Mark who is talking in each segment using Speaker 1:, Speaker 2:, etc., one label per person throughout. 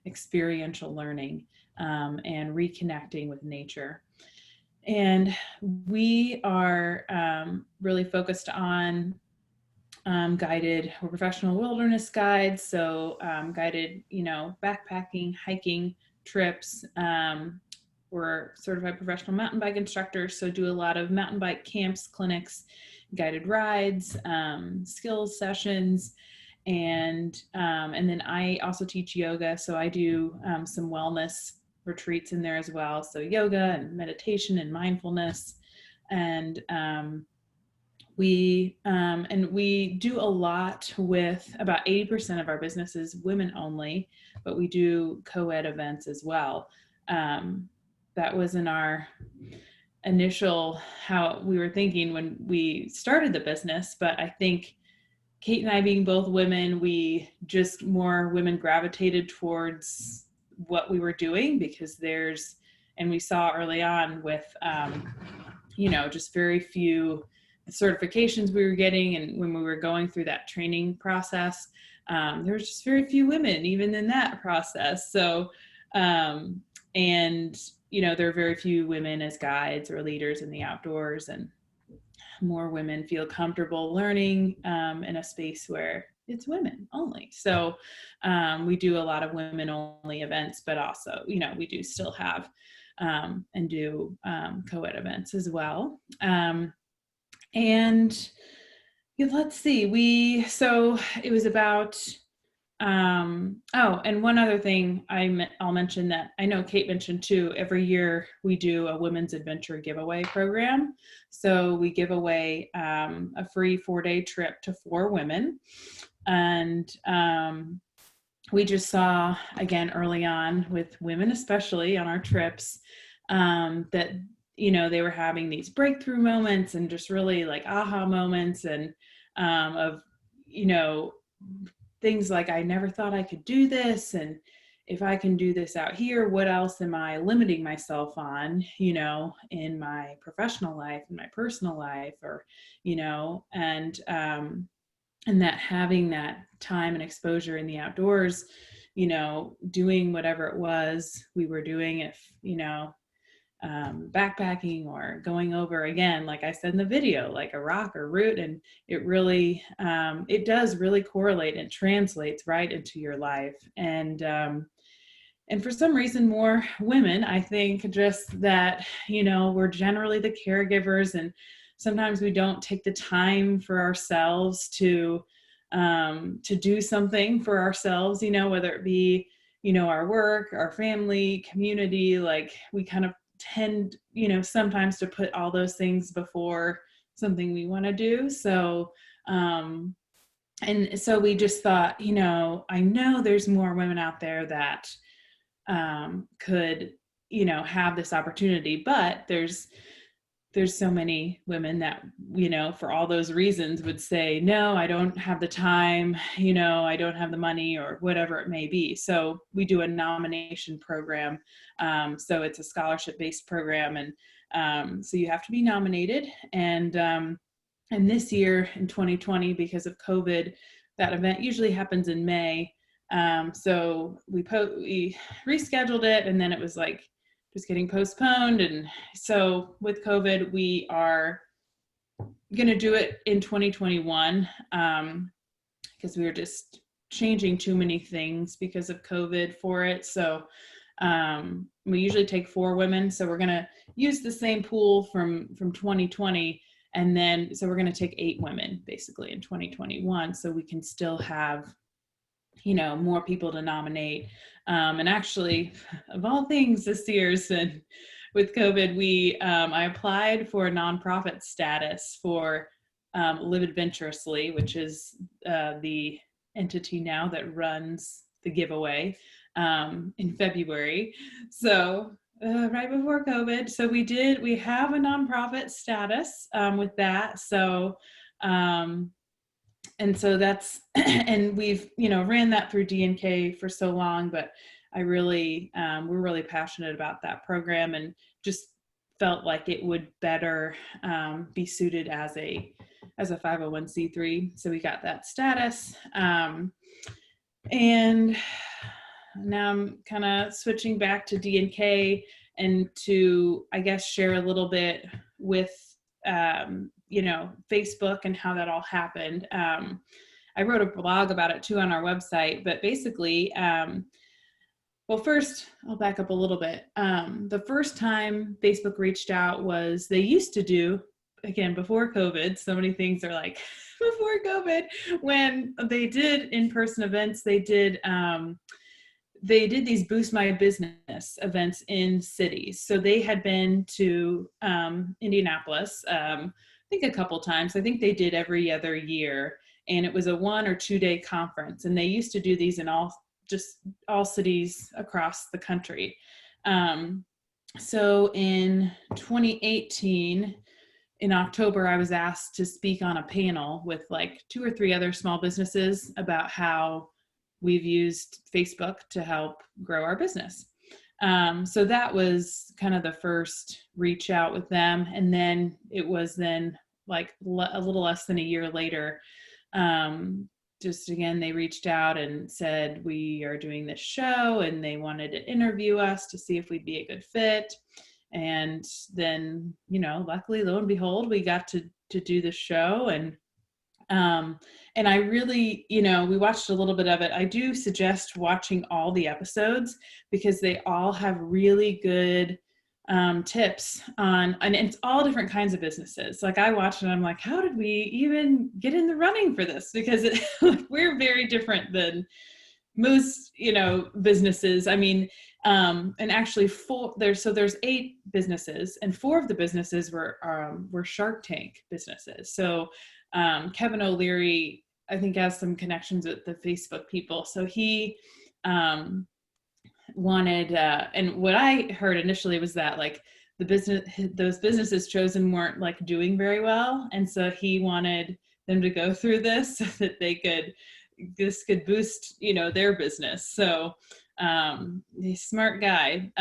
Speaker 1: experiential learning and reconnecting with nature. And we are really focused on guided or professional wilderness guides. So guided, backpacking, hiking trips. We're certified professional mountain bike instructors, so do a lot of mountain bike camps, clinics, guided rides, skills sessions, and then I also teach yoga. So I do some wellness retreats in there as well. So yoga and meditation and mindfulness, and we do a lot with about 80% of our business is women only, but we do co-ed events as well. That was in our initial how we were thinking when we started the business, but I think Kate and I being both women, we just more women gravitated towards what we were doing because and we saw early on with just very few certifications we were getting, and when we were going through that training process, there was just very few women even in that process. So there are very few women as guides or leaders in the outdoors, and more women feel comfortable learning in a space where it's women only. So we do a lot of women only events, but also we do still have and do co-ed events as well. And let's see, so it was about, and one other thing I'll mention that I know Kate mentioned too, every year we do a women's adventure giveaway program. So we give away a free 4-day trip to 4 women. And we just saw, again, early on with women, especially on our trips, that they were having these breakthrough moments and just really like aha moments, and of things like, I never thought I could do this, and if I can do this out here, what else am I limiting myself on, in my professional life, in my personal life, or and that having that time and exposure in the outdoors, doing whatever it was we were doing, if backpacking or going over, again, like I said in the video, like a rock or route, and it really it does really correlate and translates right into your life. And for some reason, more women, I think, just that we're generally the caregivers, and sometimes we don't take the time for ourselves to do something for ourselves, whether it be our work, our family, community. Like we kind of tend, sometimes to put all those things before something we want to do. So, and so we just thought, I know there's more women out there that could, have this opportunity, but there's so many women that, for all those reasons would say, no, I don't have the time, I don't have the money, or whatever it may be. So we do a nomination program. So it's a scholarship-based program. And so you have to be nominated. And this year in 2020, because of COVID, that event usually happens in May. So we rescheduled it, and then it was like, just getting postponed. And so with COVID, we are going to do it in 2021 because we were just changing too many things because of COVID for it. So we usually take 4 women. So we're going to use the same pool from 2020. And then, so we're going to take 8 women basically in 2021. So we can still have, more people to nominate. And actually, of all things this year, with COVID, I applied for a nonprofit status for Live Adventurously, which is the entity now that runs the giveaway in February. So right before COVID. So we have a nonprofit status with that. So and so that's, and we've, ran that through DNK for so long, but I really, we're really passionate about that program, and just felt like it would better be suited as a 501c3. So we got that status. And now I'm kind of switching back to DNK and to, I guess, share a little bit with, Facebook and how that all happened. I wrote a blog about it too on our website, but basically, well, first, I'll back up a little bit. The first time Facebook reached out was, they used to do, again, before COVID, so many things are like before COVID, when they did in-person events, they did these Boost My Business events in cities. So they had been to Indianapolis, I think a couple times. I think they did every other year. And it was a 1 or 2 day conference. And they used to do these in all cities across the country. So in 2018, in October, I was asked to speak on a panel with like 2 or 3 other small businesses about how we've used Facebook to help grow our business. So that was kind of the first reach out with them. And then it was then like a little less than a year later, just again, they reached out and said, we are doing this show, and they wanted to interview us to see if we'd be a good fit. And then, luckily, lo and behold, we got to do the show. And I really, we watched a little bit of it. I do suggest watching all the episodes because they all have really good tips on, and it's all different kinds of businesses. Like I watched it and I'm like, how did we even get in the running for this? Because we're very different than most, businesses. I mean, and actually there's 8 businesses, and 4 of the businesses were Shark Tank businesses. So Kevin O'Leary, I think, has some connections with the Facebook people. So he wanted, and what I heard initially was that like those businesses chosen weren't like doing very well. And so he wanted them to go through this so that this could boost, their business. So he's a smart guy.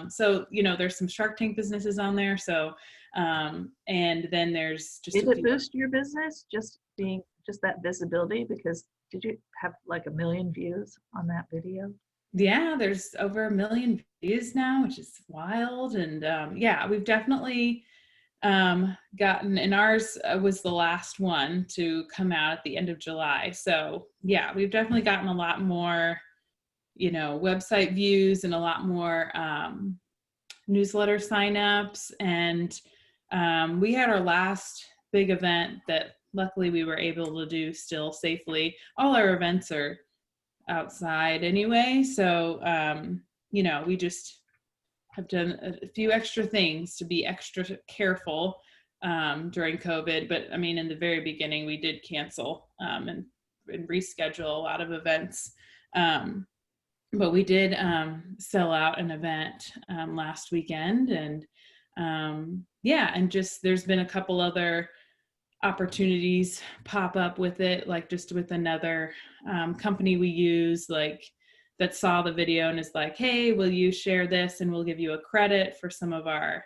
Speaker 1: So, there's some Shark Tank businesses on there. So, and then there's just,
Speaker 2: did it boost your business? Just that visibility? Because did you have like 1 million views on that video?
Speaker 1: Yeah, there's over 1 million views now, which is wild. And we've definitely gotten, and ours was the last one to come out at the end of July. So yeah, we've definitely gotten a lot more, website views and a lot more newsletter signups. And we had our last big event that luckily we were able to do still safely. All our events are outside anyway. So, we just have done a few extra things to be extra careful during COVID. But I mean, in the very beginning, we did cancel and reschedule a lot of events. But we did sell out an event last weekend. And and just there's been a couple other opportunities pop up with it, like just with another company we use, like that saw the video and is like, hey, will you share this and we'll give you a credit for some of our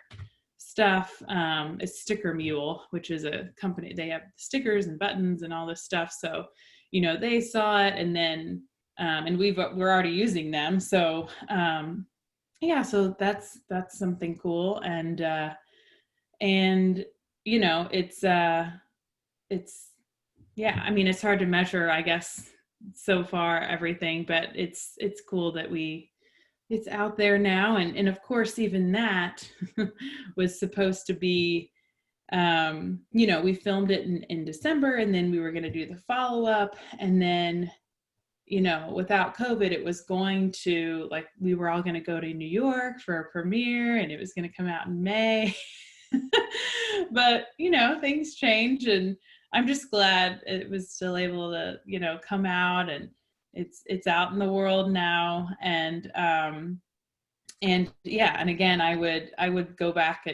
Speaker 1: stuff. It's Sticker Mule, which is a company, they have stickers and buttons and all this stuff. So, they saw it, and then and we're already using them. So so that's something cool. And it's I mean, it's hard to measure, I guess, so far everything, but it's cool that it's out there now. And of course, even that was supposed to be, we filmed it in December, and then we were going to do the follow-up. And then, without COVID, it was going to, like, we were all going to go to New York for a premiere, and it was going to come out in May. But, things change, and I'm just glad it was still able to, come out, and it's out in the world now. And again, I would go back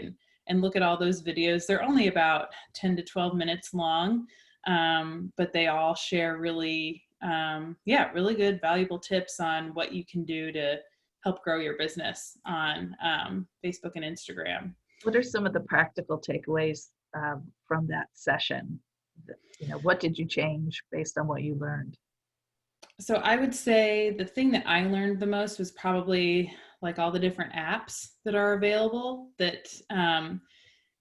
Speaker 1: and look at all those videos. They're only about 10 to 12 minutes long. But they all share really good, valuable tips on what you can do to help grow your business on Facebook and Instagram.
Speaker 2: What are some of the practical takeaways from that session? What did you change based on what you learned?
Speaker 1: So I would say the thing that I learned the most was probably like all the different apps that are available that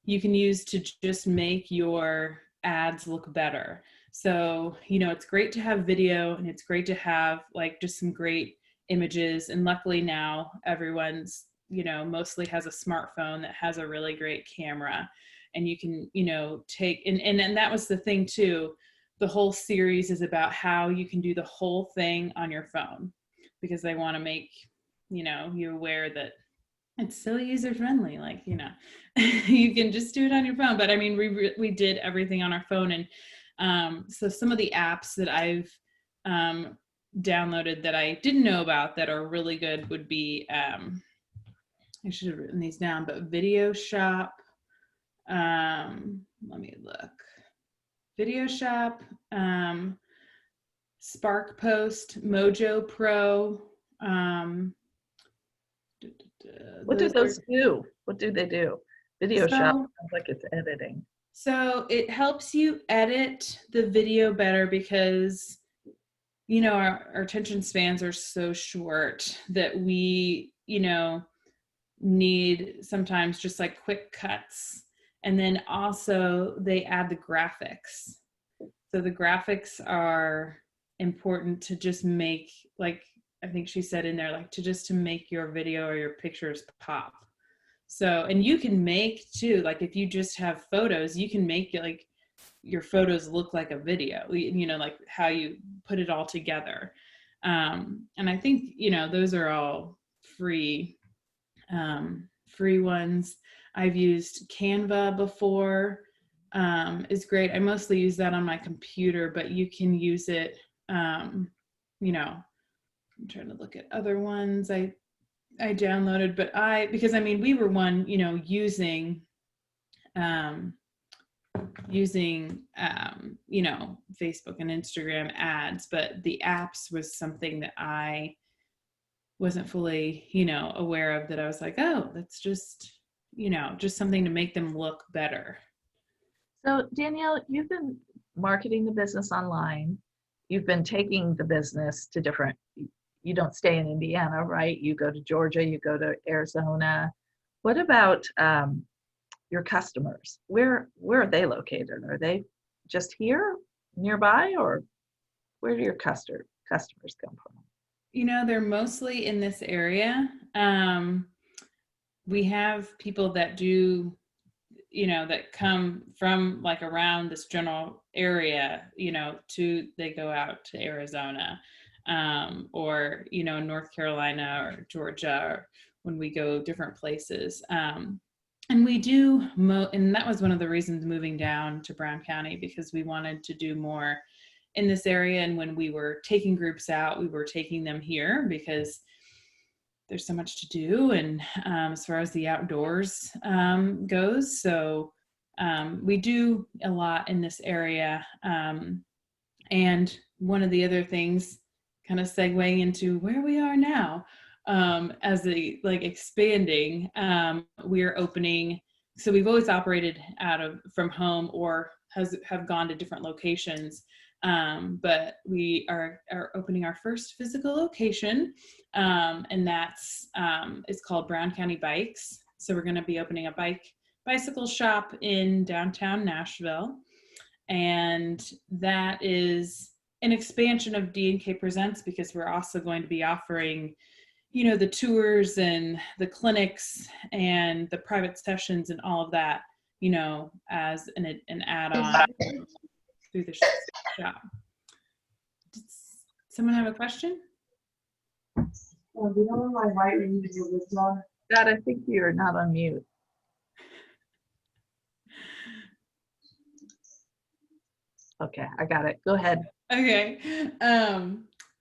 Speaker 1: you can use to just make your ads look better. So, it's great to have video and it's great to have like just some great images. And luckily now everyone's, mostly has a smartphone that has a really great camera. And you can, take, and that was the thing too. The whole series is about how you can do the whole thing on your phone because they want to make, you aware that it's so user friendly, like, you can just do it on your phone. But I mean, we did everything on our phone. And so some of the apps that I've downloaded that I didn't know about that are really good would be, I should have written these down, but Video Shop, let me look. Video Shop, Spark Post, Mojo Pro.
Speaker 2: What do those do? What do they do? Video Shop sounds like it's editing.
Speaker 1: So it helps you edit the video better because, our attention spans are so short that we, need sometimes just like quick cuts. And then also they add the graphics. So the graphics are important to just make, like, I think she said in there, like to make your video or your pictures pop. So, and you can make too, like if you just have photos, you can make like your photos look like a video, like how you put it all together. And I think, those are all free ones. I've used Canva before, is great. I mostly use that on my computer, but you can use it, I'm trying to look at other ones I downloaded, but because I mean, we were one, using Facebook and Instagram ads, but the apps was something that I wasn't fully, aware of, that I was like, oh, that's just, just something to make them look better.
Speaker 2: So Danielle, you've been marketing the business online. You've been taking the business to different, you don't stay in Indiana, right? You go to Georgia, you go to Arizona. What about your customers? Where are they located? Are they just here nearby, or where do your customers come from?
Speaker 1: They're mostly in this area. We have people that do, that come from like around this general area, they go out to Arizona, or, North Carolina or Georgia, or when we go different places. And we do, and that was one of the reasons moving down to Brown County, because we wanted to do more in this area. And when we were taking groups out, we were taking them here because there's so much to do. And as far as the outdoors goes, so we do a lot in this area. And one of the other things, kind of segueing into where we are now, as the like expanding, we're opening. So we've always operated from home, or have gone to different locations. But we are opening our first physical location, and that's it's called Brown County Bikes. So we're going to be opening a bicycle shop in downtown Nashville, and that is an expansion of DNK Presents, because we're also going to be offering, the tours and the clinics and the private sessions and all of that, as an add-on through the shop. Does someone have a question?
Speaker 3: Do you know where my right ring is on?
Speaker 2: Dad, I think you're not on mute. Okay, I got it. Go ahead.
Speaker 1: Okay.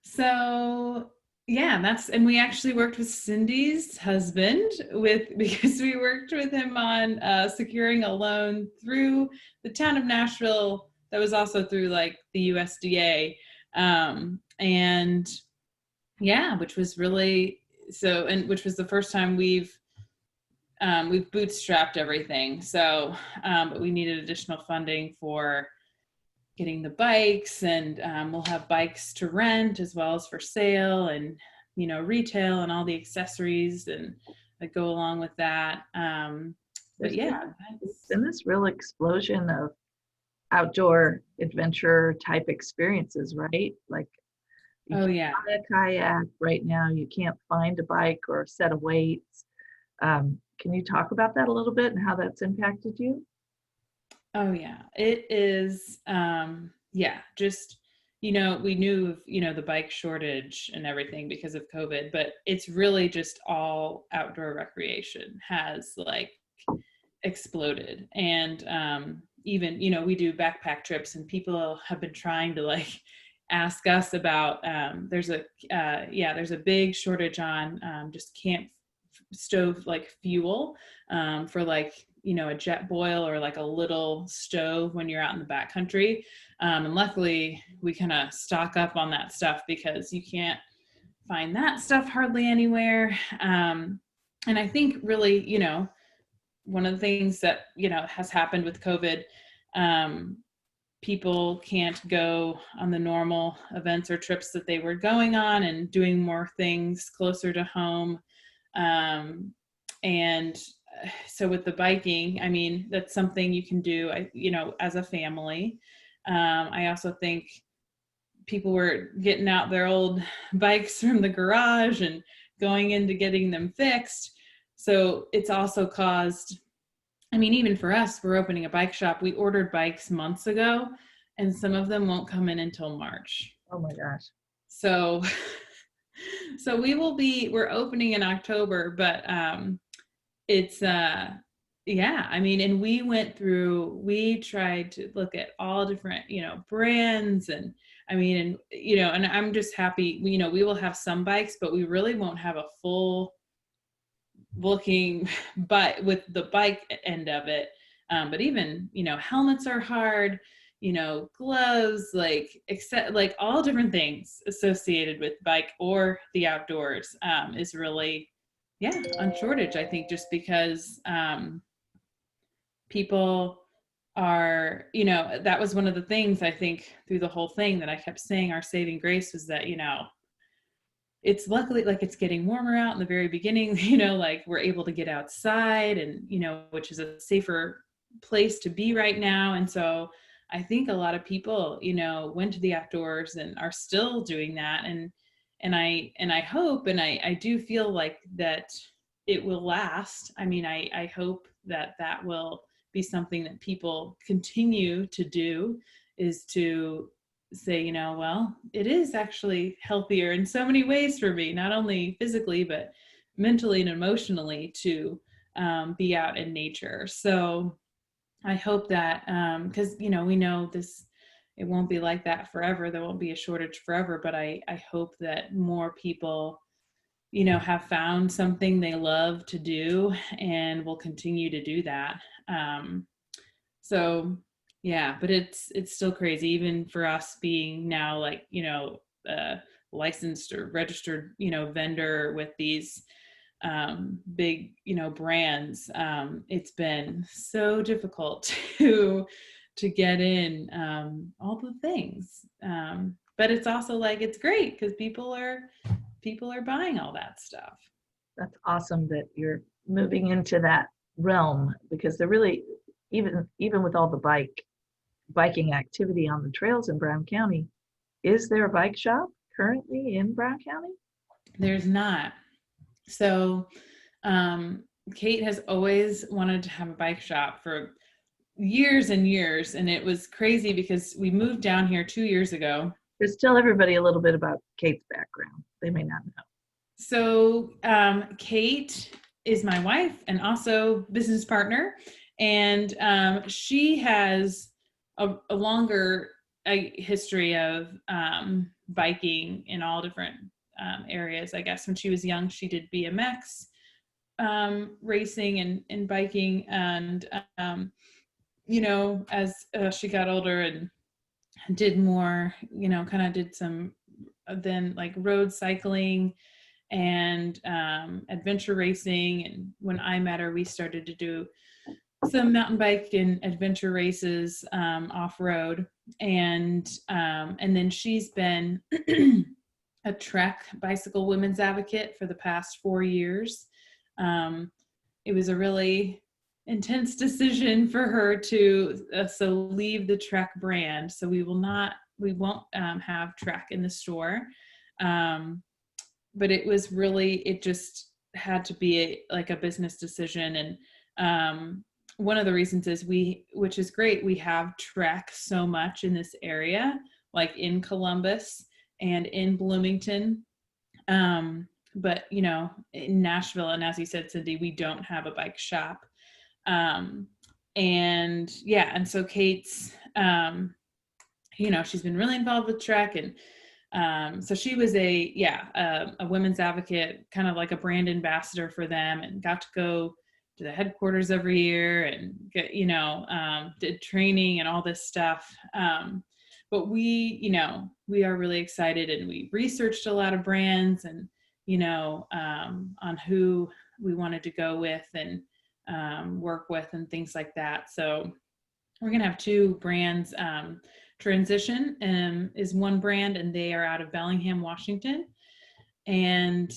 Speaker 1: So yeah, and we actually worked with Cindy's husband because we worked with him on securing a loan through the town of Nashville that was also through like the USDA. And yeah, which was really which was the first time we've bootstrapped everything. So, but we needed additional funding for getting the bikes, and we'll have bikes to rent as well as for sale, and retail and all the accessories and that go along with that. But
Speaker 2: There's
Speaker 1: yeah,
Speaker 2: been this real explosion of outdoor adventure type experiences, right? Like you
Speaker 1: oh
Speaker 2: can't
Speaker 1: yeah.
Speaker 2: buy a kayak right now, you can't find a bike or a set of weights. Can you talk about that a little bit and how that's impacted you?
Speaker 1: Oh yeah, it is. Yeah, just we knew of the bike shortage and everything because of COVID, but it's really just all outdoor recreation has like exploded. And even we do backpack trips, and people have been trying to like ask us about. There's a big shortage on just camp stove like fuel for like a jet boil or like a little stove when you're out in the backcountry. And luckily we kind of stock up on that stuff because you can't find that stuff hardly anywhere. And I think really one of the things that has happened with COVID, um, people can't go on the normal events or trips that they were going on, and doing more things closer to home. um, and so with the biking, I mean, that's something you can do, as a family. I also think people were getting out their old bikes from the garage and going into getting them fixed. So it's also caused, I mean, even for us, we're opening a bike shop. We ordered bikes months ago, and some of them won't come in until March.
Speaker 2: Oh my gosh.
Speaker 1: So so we're opening in October, but it's yeah, I mean, and we tried to look at all different brands, and I mean, and and I'm just happy we will have some bikes, but we really won't have a full looking but with the bike end of it. But even helmets are hard, gloves, like except like all different things associated with bike or the outdoors is really on shortage. I think just because people are that was one of the things I think through the whole thing that I kept saying our saving grace was that it's luckily like it's getting warmer out in the very beginning, like we're able to get outside, and which is a safer place to be right now. And so I think a lot of people went to the outdoors and are still doing that. And I hope, and I do feel like that it will last. I mean, I hope that that will be something that people continue to do, is to say, well, it is actually healthier in so many ways for me, not only physically, but mentally and emotionally, to be out in nature. So I hope that, because, we know this, it won't be like that forever. There won't be a shortage forever, but I hope that more people, have found something they love to do and will continue to do that. So yeah, but it's still crazy, even for us being now like, licensed or registered, vendor with these big, brands. It's been so difficult to get in all the things. But it's also like it's great because people are buying all that stuff.
Speaker 2: That's awesome that you're moving into that realm because they're really even with all the biking activity on the trails in Brown County, is there a bike shop currently in Brown County?
Speaker 1: There's not. So Kate has always wanted to have a bike shop for years and years, and it was crazy because we moved down here 2 years ago.
Speaker 2: Just tell everybody a little bit about Kate's background. They may not know.
Speaker 1: So Kate is my wife and also business partner, and she has a longer history of biking in all different areas. I guess when she was young, she did BMX racing and biking, and as she got older and did more, kind of did some then like road cycling and adventure racing. And when I met her, we started to do some mountain bike and adventure races off-road, and then she's been a Trek bicycle women's advocate for the past 4 years. It was a really intense decision for her to so leave the Trek brand. So we won't have Trek in the store, but it just had to be like a business decision. And one of the reasons is which is great, we have Trek so much in this area, like in Columbus and in Bloomington. But in Nashville, and as you said, Cindy, we don't have a bike shop. And so Kate's, she's been really involved with Trek, and so she was a women's advocate, kind of like a brand ambassador for them, and got to go to the headquarters every year and get, did training and all this stuff. But we are really excited, and we researched a lot of brands and, on who we wanted to go with and work with and things like that. So we're going to have two brands. Transition is one brand, and they are out of Bellingham, Washington. And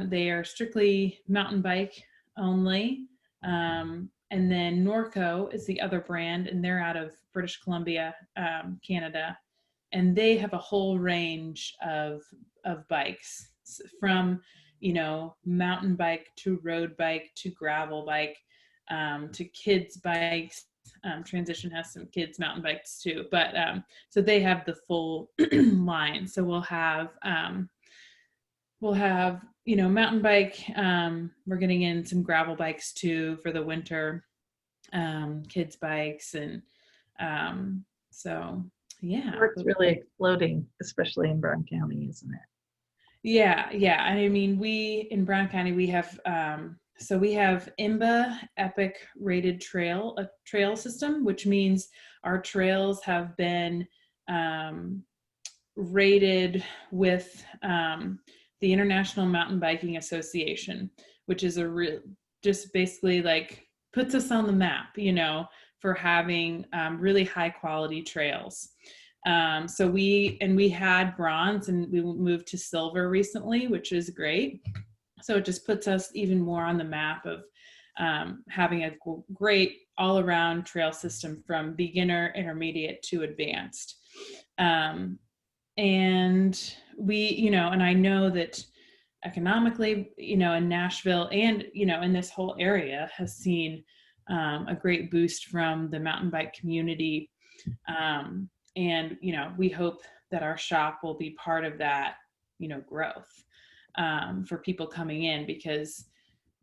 Speaker 1: they are strictly mountain bike only. And then Norco is the other brand, and they're out of British Columbia, Canada. And they have a whole range of bikes, from, mountain bike to road bike to gravel bike, to kids bikes. Transition has some kids mountain bikes too, but so they have the full line. So we'll have mountain bike. We're getting in some gravel bikes too for the winter, kids bikes. And so, yeah.
Speaker 2: It's really exploding, especially in Brown County, isn't it?
Speaker 1: Yeah. I mean, in Brown County, we have, we have IMBA Epic rated trail system, which means our trails have been rated with the International Mountain Biking Association, which is just basically like puts us on the map, for having really high quality trails. So we had bronze, and we moved to silver recently, which is great. So it just puts us even more on the map of having a great all around trail system from beginner, intermediate to advanced. And we, and I know that economically, in Nashville and, in this whole area has seen a great boost from the mountain bike community. And, we hope that our shop will be part of that, growth for people coming in, because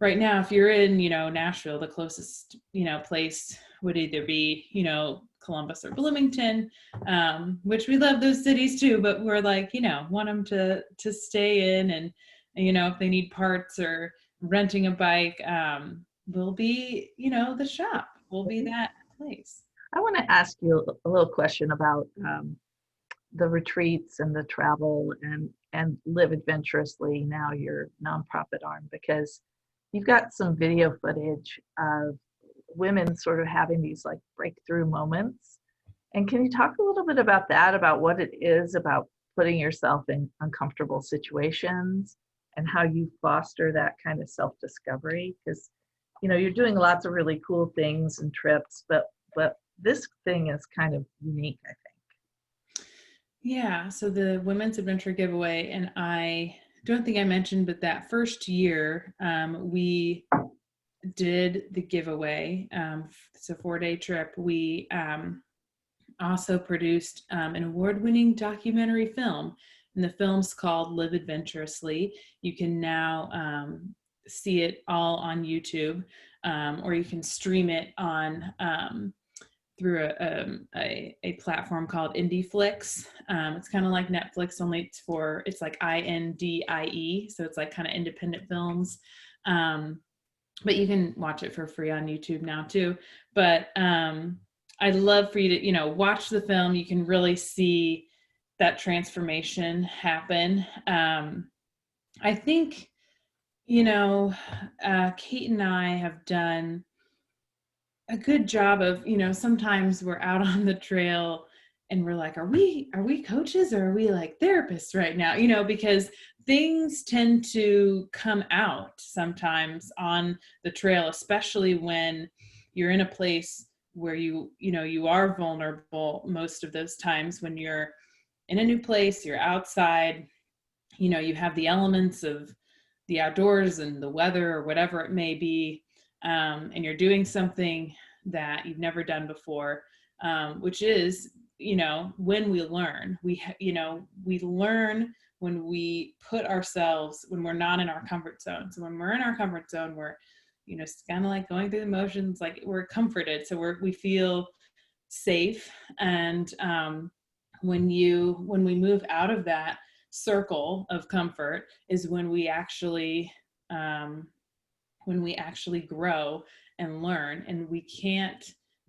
Speaker 1: right now, if you're in, Nashville, the closest, place would either be, Columbus or Bloomington, which we love those cities too, but we're like, want them to stay in, and, if they need parts or renting a bike, we'll be, the shop will be that place.
Speaker 2: I want to ask you a little question about the retreats and the travel and Live Adventurously, now your nonprofit arm, because you've got some video footage of women sort of having these like breakthrough moments. And can you talk a little bit about that, about what it is about putting yourself in uncomfortable situations and how you foster that kind of self-discovery? Because, you're doing lots of really cool things and trips, but this thing is kind of unique, I think.
Speaker 1: Yeah. So the Women's Adventure Giveaway, and I don't think I mentioned, but that first year, we did the giveaway. It's a 4-day trip. We also produced an award-winning documentary film, and the film's called Live Adventurously. You can now see it all on YouTube, or you can stream it on through a platform called IndieFlix. It's kind of like Netflix, only it's like INDIE, so it's like kind of independent films. But you can watch it for free on YouTube now too. But I'd love for you to, watch the film. You can really see that transformation happen. I think, Kate and I have done a good job of, sometimes we're out on the trail and we're like, are we coaches or are we like therapists right now? Because things tend to come out sometimes on the trail, especially when you're in a place where you are vulnerable. Most of those times when you're in a new place, you're outside, you have the elements of the outdoors and the weather or whatever it may be, and you're doing something that you've never done before, which is, when we learn, we learn when we put ourselves, when we're not in our comfort zone. So when we're in our comfort zone, we're, it's kind of like going through the motions, like we're comforted. So we feel safe. And when we move out of that circle of comfort is when we actually grow and learn, and we can't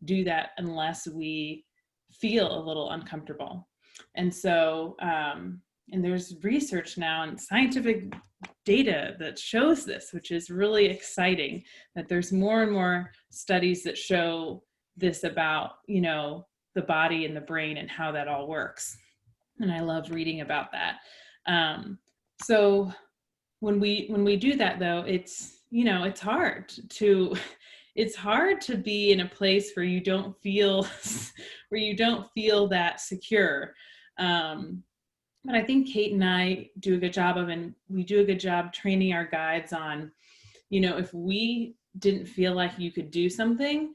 Speaker 1: do that unless we feel a little uncomfortable. And so and there's research now and scientific data that shows this, which is really exciting, that there's more and more studies that show this about the body and the brain and how that all works. And I love reading about that. So when we do that, though, it's it's hard to be in a place where you don't feel that secure. But I think Kate and I do a good job of, and we do a good job training our guides on, if we didn't feel like you could do something,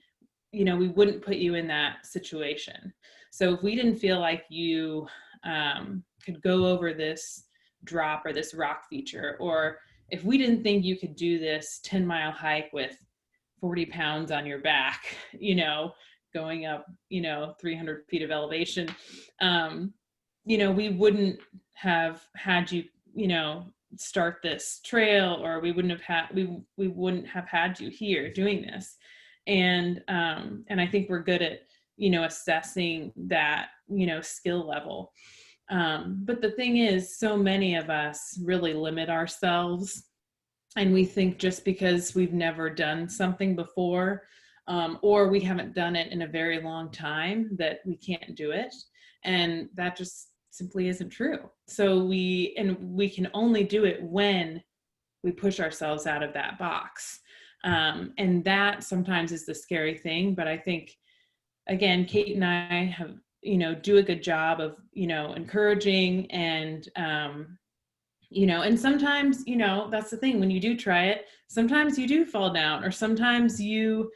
Speaker 1: we wouldn't put you in that situation. So if we didn't feel like you could go over this drop or this rock feature, or if we didn't think you could do this 10-mile hike with 40 pounds on your back, going up, 300 feet of elevation, we wouldn't have had you, start this trail, or we wouldn't have had you here doing this. And I think we're good at, assessing that, skill level. But the thing is, so many of us really limit ourselves, and we think just because we've never done something before, or we haven't done it in a very long time, that we can't do it. And that just simply isn't true. So we can only do it when we push ourselves out of that box. And that sometimes is the scary thing. But I think, again, Kate and I have, do a good job of, encouraging and, and sometimes, that's the thing, when you do try it, sometimes you do fall down, or sometimes you,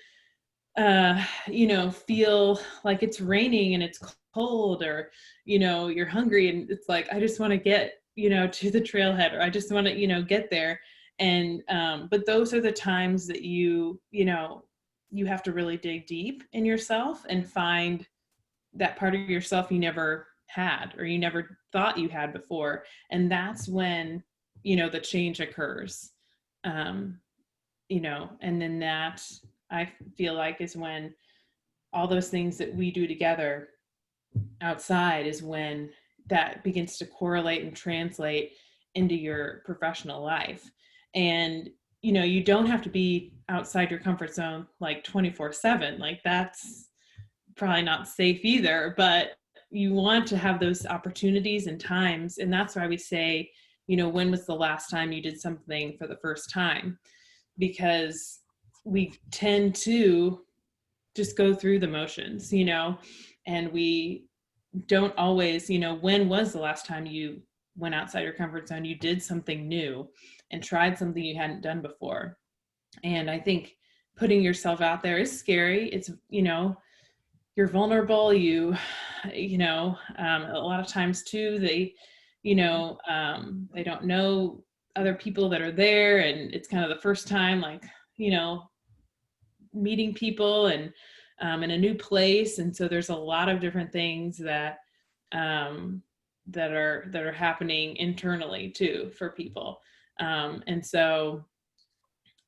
Speaker 1: feel like it's raining and it's cold, or, you're hungry and it's like, I just want to get, to the trailhead, or I just want to, get there. And, but those are the times that you have to really dig deep in yourself and find that part of yourself you never had, or you never thought you had before. And that's when, the change occurs. And then that, I feel like, is when all those things that we do together outside is when that begins to correlate and translate into your professional life. And you don't have to be outside your comfort zone like 24/7. Like, that's probably not safe either, but you want to have those opportunities and times. And that's why we say, when was the last time you did something for the first time? Because we tend to just go through the motions, and we don't always, when was the last time you went outside your comfort zone, you did something new and tried something you hadn't done before. And I think putting yourself out there is scary. It's, you're vulnerable. A lot of times too, they don't know other people that are there, and it's kind of the first time, like, meeting people and in a new place. And so there's a lot of different things that are happening internally too for people. And so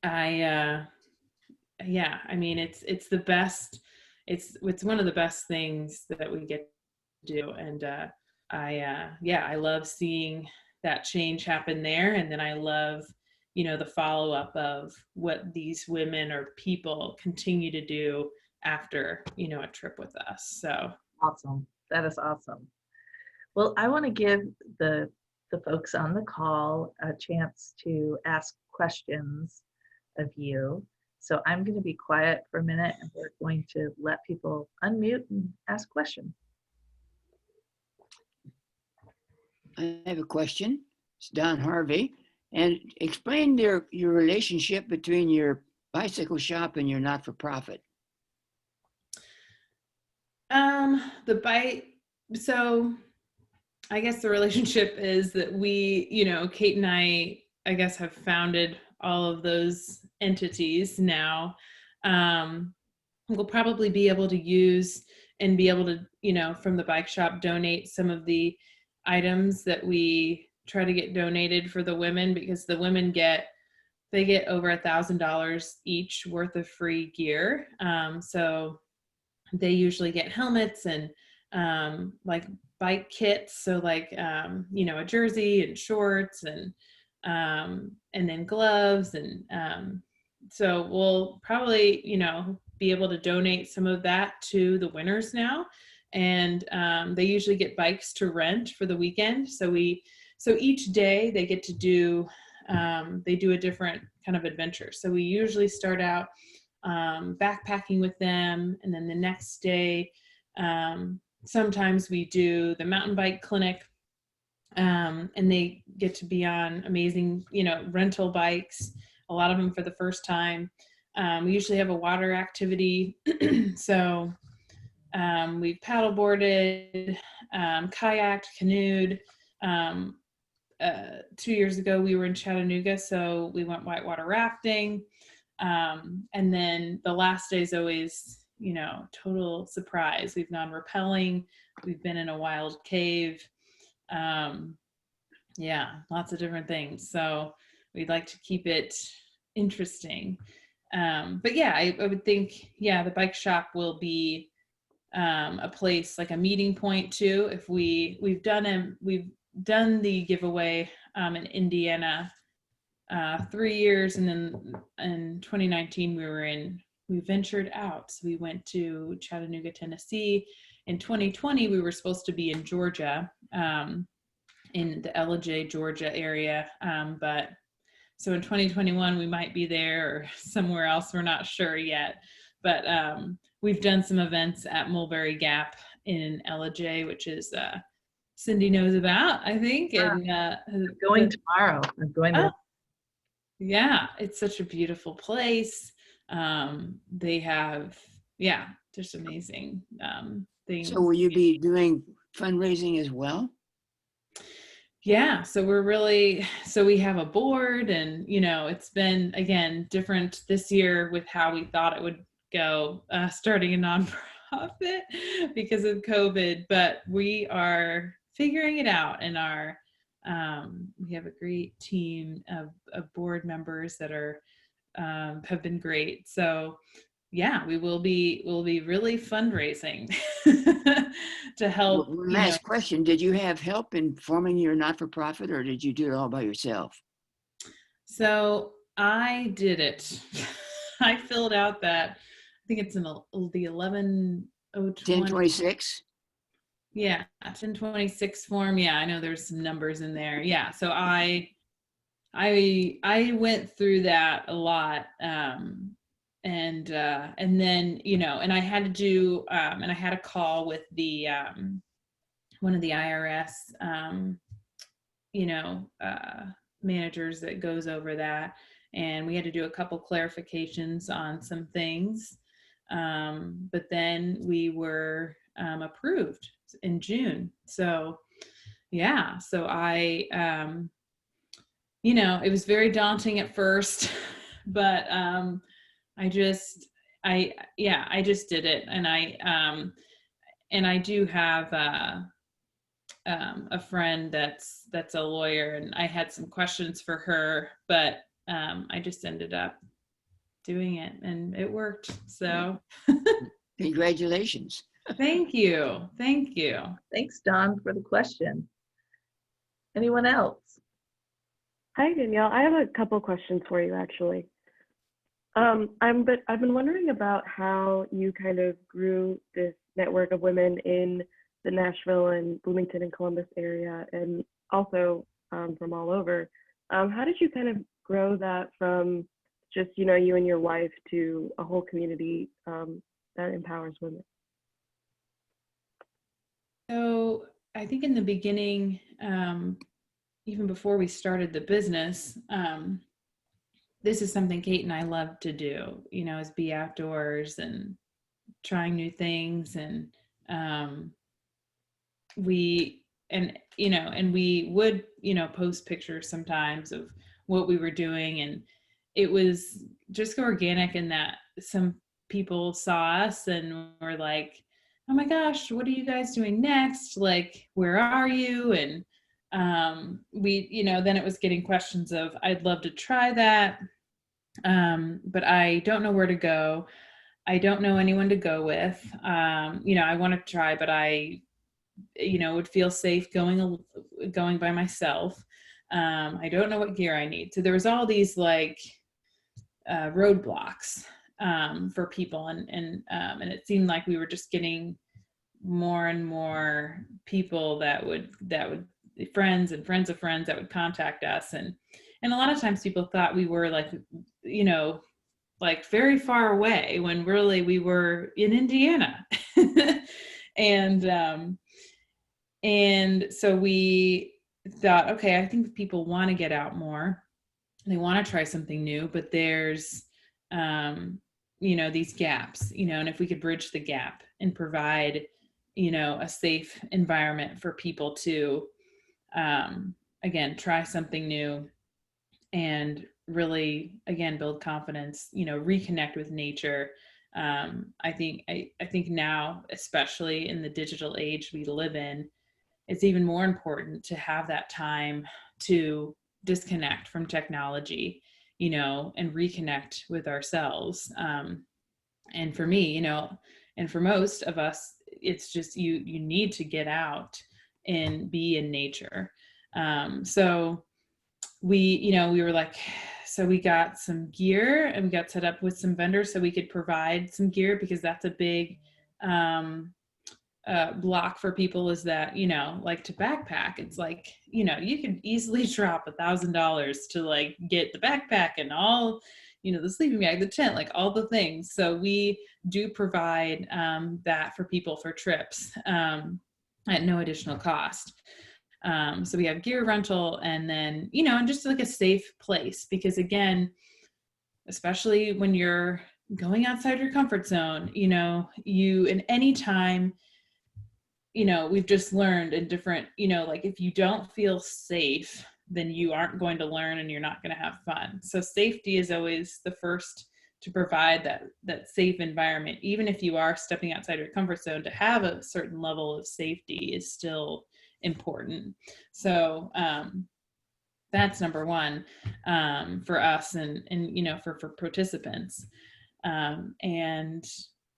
Speaker 1: I mean, it's the best. It's one of the best things that we get to do. And I love seeing that change happen there. And then I love, the follow-up of what these women or people continue to do after, a trip with us. So
Speaker 2: Awesome. That is awesome. Well, I want to give the folks on the call a chance to ask questions of you. So I'm going to be quiet for a minute and we're going to let people unmute and ask questions.
Speaker 4: I have a question. It's Don Harvey. And explain your relationship between your bicycle shop and your not-for-profit.
Speaker 1: So I guess the relationship is that we, Kate and I guess have founded all of those entities now. We'll probably be able to use and be able to, from the bike shop, donate some of the items that we try to get donated for the women, because the women get over $1,000 each worth of free gear. So they usually get helmets and like bike kits. So like, a jersey and shorts and then gloves. And so we'll probably, be able to donate some of that to the winners now. And they usually get bikes to rent for the weekend. So each day they get to do, they do a different kind of adventure. So we usually start out backpacking with them. And then the next day, sometimes we do the mountain bike clinic, and they get to be on amazing, rental bikes, a lot of them for the first time. We usually have a water activity. So we've paddleboarded, kayaked, canoed. 2 years ago, we were in Chattanooga, so we went whitewater rafting. And then the last day is always, total surprise. We've gone rappelling. We've been in a wild cave. Yeah, lots of different things. So we'd like to keep it interesting. But yeah, I would think, the bike shop will be a place, like a meeting point too. If we've done the giveaway in Indiana 3 years, and then in 2019 we ventured out. So we went to Chattanooga, Tennessee. In 2020 we were supposed to be in Georgia, in the Ellijay, Georgia area, but so in 2021 we might be there or somewhere else. We're not sure yet, but we've done some events at Mulberry Gap in Ellijay, which is Cindy knows about, I think. And
Speaker 2: I'm going tomorrow. I'm going to.
Speaker 1: Yeah, it's such a beautiful place. They have, just amazing things.
Speaker 4: So will you be doing fundraising as well?
Speaker 1: Yeah, so we have a board, and it's been, again, different this year with how we thought it would go, starting a nonprofit because of COVID, but we are figuring it out, and we have a great team of board members that have been great. So yeah, we'll be really fundraising to help.
Speaker 4: Well, last question, did you have help in forming your not-for-profit, or did you do it all by yourself?
Speaker 1: So I did it. I filled out that, I think it's in the
Speaker 4: 1026?
Speaker 1: Yeah, 1026 form. Yeah, I know there's some numbers in there. Yeah, so I went through that a lot. And then, and I had to do, and I had a call with the, one of the IRS, managers that goes over that. And we had to do a couple clarifications on some things. But then we were approved in June. So yeah, so I, it was very daunting at first, but I just did it. And I do have a friend that's a lawyer, and I had some questions for her, but I just ended up doing it, and it worked. So
Speaker 4: Congratulations.
Speaker 1: Thank you.
Speaker 2: Thanks, Don, for the question. Anyone else?
Speaker 3: Hi, Danielle. I have a couple questions for you, actually. I've been wondering about how you kind of grew this network of women in the Nashville and Bloomington and Columbus area, and also from all over. How did you kind of grow that from just, you know, you and your wife to a whole community that empowers women?
Speaker 1: So I think in the beginning, even before we started the business, this is something Kate and I love to do, you know, is be outdoors and trying new things. And um, we would, you know, post pictures sometimes of what we were doing. And it was just organic in that some people saw us and were like, oh my gosh, what are you guys doing next? Like, where are you? And we, you know, then it was getting questions of, I'd love to try that, but I don't know where to go. I don't know anyone to go with. You know, I want to try, but I, you know, would feel safe going by myself. I don't know what gear I need. So there was all these like roadblocks for people, and it seemed like we were just getting more and more people that would friends and friends of friends that would contact us, and a lot of times people thought we were like, you know, like very far away when really we were in Indiana. and and so we thought, okay, I think people want to get out more. They want to try something new, but there's, you know, these gaps, you know, and if we could bridge the gap and provide, you know, a safe environment for people to, again, try something new and really, again, build confidence, you know, reconnect with nature. I think now, especially in the digital age we live in, it's even more important to have that time to disconnect from technology, you know, and reconnect with ourselves. And for me, you know, and for most of us, it's just you need to get out and be in nature. So we, you know, we were like, so we got some gear and we got set up with some vendors so we could provide some gear, because that's a big block for people, is that, you know, like to backpack, it's like, you know, you could easily drop $1,000 to like get the backpack and all, you know, the sleeping bag, the tent, like all the things. So we do provide that for people for trips at no additional cost. So we have gear rental, and then, you know, and just like a safe place, because again, especially when you're going outside your comfort zone, you know, you, in any time, you know, we've just learned in different, you know, like if you don't feel safe, then you aren't going to learn and you're not going to have fun. So safety is always the first to provide that safe environment. Even if you are stepping outside your comfort zone, to have a certain level of safety is still important. So that's number one for us, and you know, for participants. And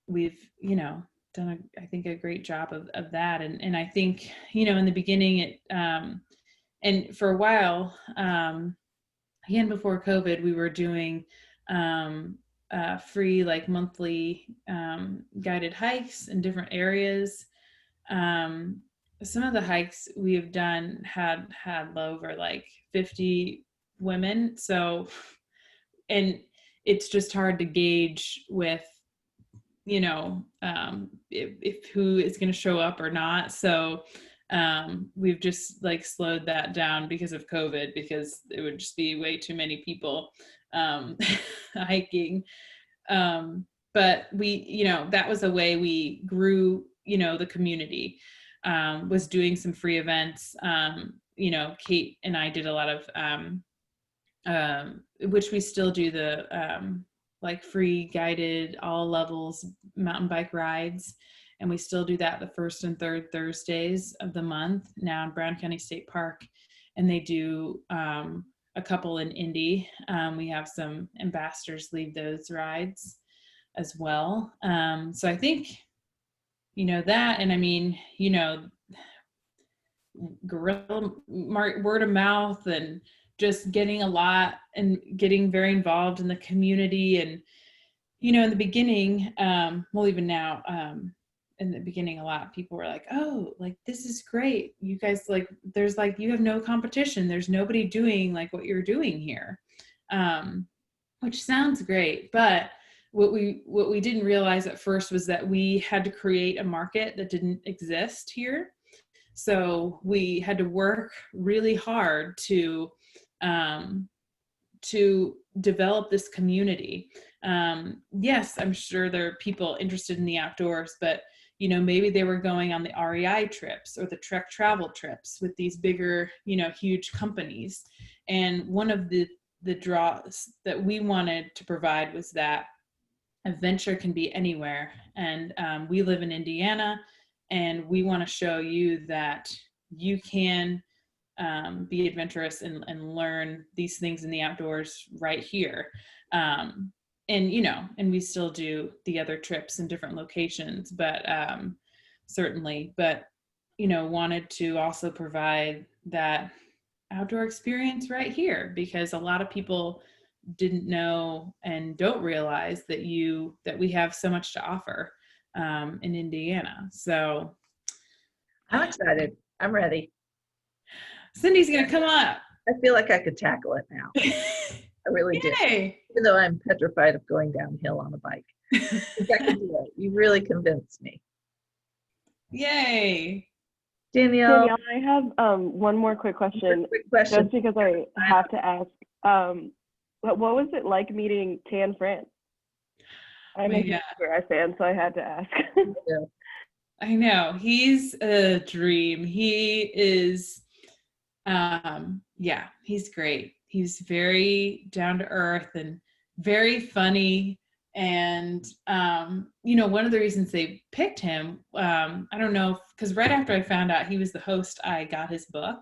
Speaker 1: we've, you know, done I think a great job of that. And I think, you know, in the beginning it and for a while, again, before COVID, we were doing free like monthly guided hikes in different areas. Some of the hikes we have done had over like 50 women. So, and it's just hard to gauge with, you know, if who is going to show up or not. So we've just like slowed that down because of COVID, because it would just be way too many people hiking. But we, you know, that was a way we grew, you know, the community, was doing some free events. You know, Kate and I did a lot of, which we still do, the like free guided all levels mountain bike rides. And we still do that the first and third Thursdays of the month now in Brown County State Park. And they do a couple in Indy. We have some ambassadors lead those rides as well. So I think, you know, that, and I mean, you know, guerrilla word of mouth and just getting a lot and getting very involved in the community. And, in the beginning, well, even now, in the beginning, a lot of people were like, oh, like, this is great. You guys, like, there's like, you have no competition. There's nobody doing like what you're doing here. Which sounds great. But what we didn't realize at first was that we had to create a market that didn't exist here. So we had to work really hard to develop this community. Yes, I'm sure there are people interested in the outdoors, but maybe they were going on the REI trips or the Trek travel trips with these bigger, huge companies. And one of the draws that we wanted to provide was that adventure can be anywhere. And we live in Indiana, and we want to show you that you can be adventurous and learn these things in the outdoors right here. And we still do the other trips in different locations, but certainly, but wanted to also provide that outdoor experience right here, because a lot of people didn't know and don't realize that we have so much to offer in Indiana. So
Speaker 2: I'm excited. I'm ready.
Speaker 1: Cindy's gonna come up.
Speaker 2: I feel like I could tackle it now. I really do.
Speaker 1: Yay.
Speaker 2: Even though I'm petrified of going downhill on a bike. I think I can do it. You really convinced me.
Speaker 1: Yay.
Speaker 2: Danielle,
Speaker 3: I have one more quick question,
Speaker 2: quick question.
Speaker 3: just because I have to ask. What was it like meeting Tan France? I'm a huge Square fan, so I had to ask.
Speaker 1: I know. He's a dream. He is, he's great. He's very down to earth and very funny. And, one of the reasons they picked him, I don't know, because right after I found out he was the host, I got his book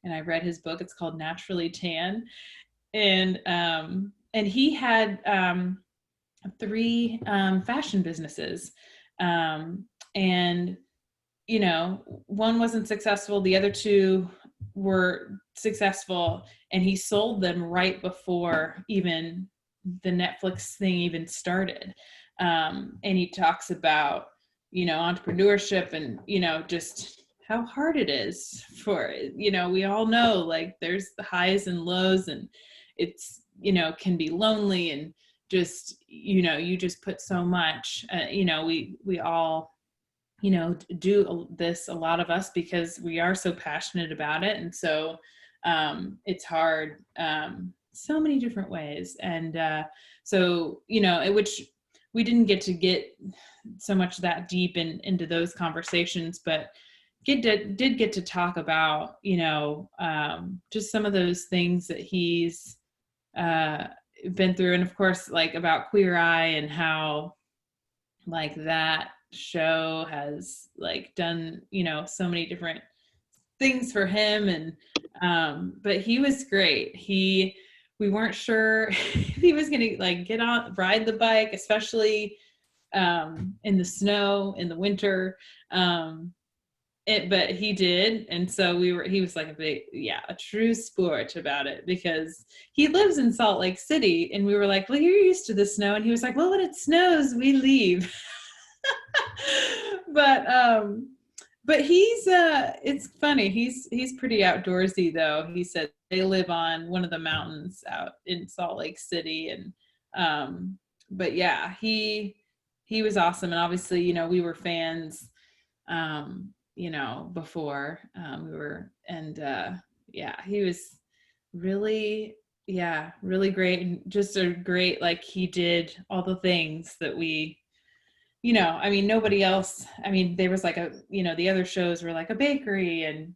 Speaker 1: and I read his book. It's called Naturally Tan. And he had 3 fashion businesses. And, one wasn't successful. The other 2 were successful, and he sold them right before even the Netflix thing even started. And he talks about, entrepreneurship and, just how hard it is for, we all know, like, there's the highs and lows, and it's, can be lonely, and just, you just put so much, we all, do this, a lot of us, because we are so passionate about it. And so it's hard, so many different ways. And so, which we didn't get so much that deep into those conversations, but did get to talk about, just some of those things that he's been through. And of course, like, about Queer Eye and how, like, that show has, like, done, so many different things for him. And but he was great. We weren't sure if he was gonna, like, ride the bike, especially in the snow in the winter. But he did. And so he was like a true sport about it, because he lives in Salt Lake City, and we were like, well, you're used to the snow. And he was like, well, when it snows, we leave. But he's it's funny. He's pretty outdoorsy, though. He said they live on one of the mountains out in Salt Lake City. And but yeah, he was awesome. And obviously, we were fans before we were, and he was really great, and just a great, like, he did all the things that we, nobody else, there was like the other shows were like a bakery and,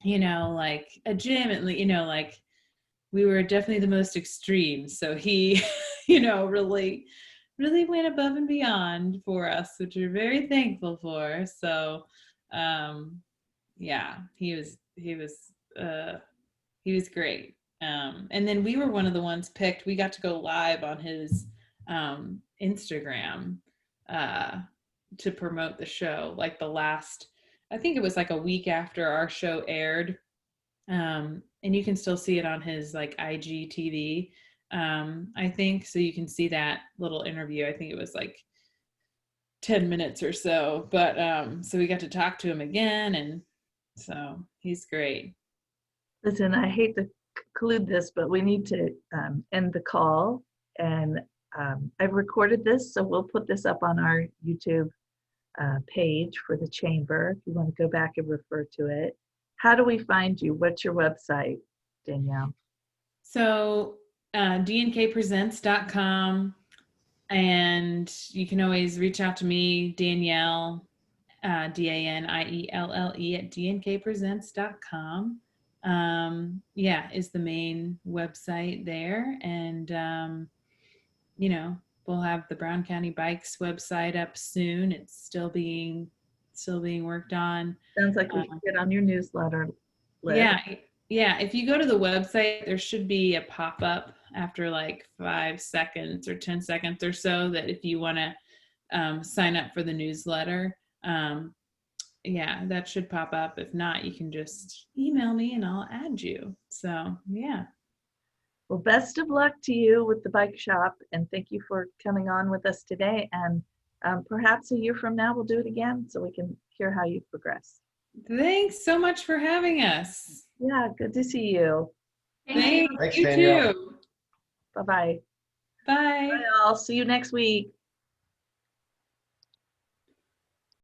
Speaker 1: like a gym, and, like, we were definitely the most extreme. So he, really went above and beyond for us, which we're very thankful for. So, he was great. And then we were one of the ones picked. We got to go live on his Instagram to promote the show, like I think it was like a week after our show aired. And you can still see it on his like IGTV, I think. So you can see that little interview. I think it was like 10 minutes or so. But so we got to talk to him again, and so he's great.
Speaker 2: Listen, I hate to conclude this, but we need to end the call. And I've recorded this, so we'll put this up on our YouTube page for the chamber if you want to go back and refer to it. How do we find you? What's your website, Danielle?
Speaker 1: So DNKpresents.com, and you can always reach out to me, Danielle, DANIELLE at DNKpresents.com. Yeah, is the main website there. And, you know, we'll have the Brown County Bikes website up soon. It's still being worked on.
Speaker 2: Sounds like we can get on your newsletter list.
Speaker 1: Yeah. If you go to the website, there should be a pop-up after like 5 seconds or 10 seconds or so that if you want to sign up for the newsletter, yeah, that should pop up. If not, you can just email me and I'll add you. So, yeah.
Speaker 2: Well, best of luck to you with the bike shop, and thank you for coming on with us today. And perhaps a year from now, we'll do it again so we can hear how you progress.
Speaker 1: Thanks so much for having us.
Speaker 2: Yeah, good to see you.
Speaker 1: Thanks.
Speaker 5: Thanks,
Speaker 1: You
Speaker 5: Danielle.
Speaker 1: too.
Speaker 2: Bye-bye.
Speaker 1: Bye.
Speaker 2: Bye, all. See you next week.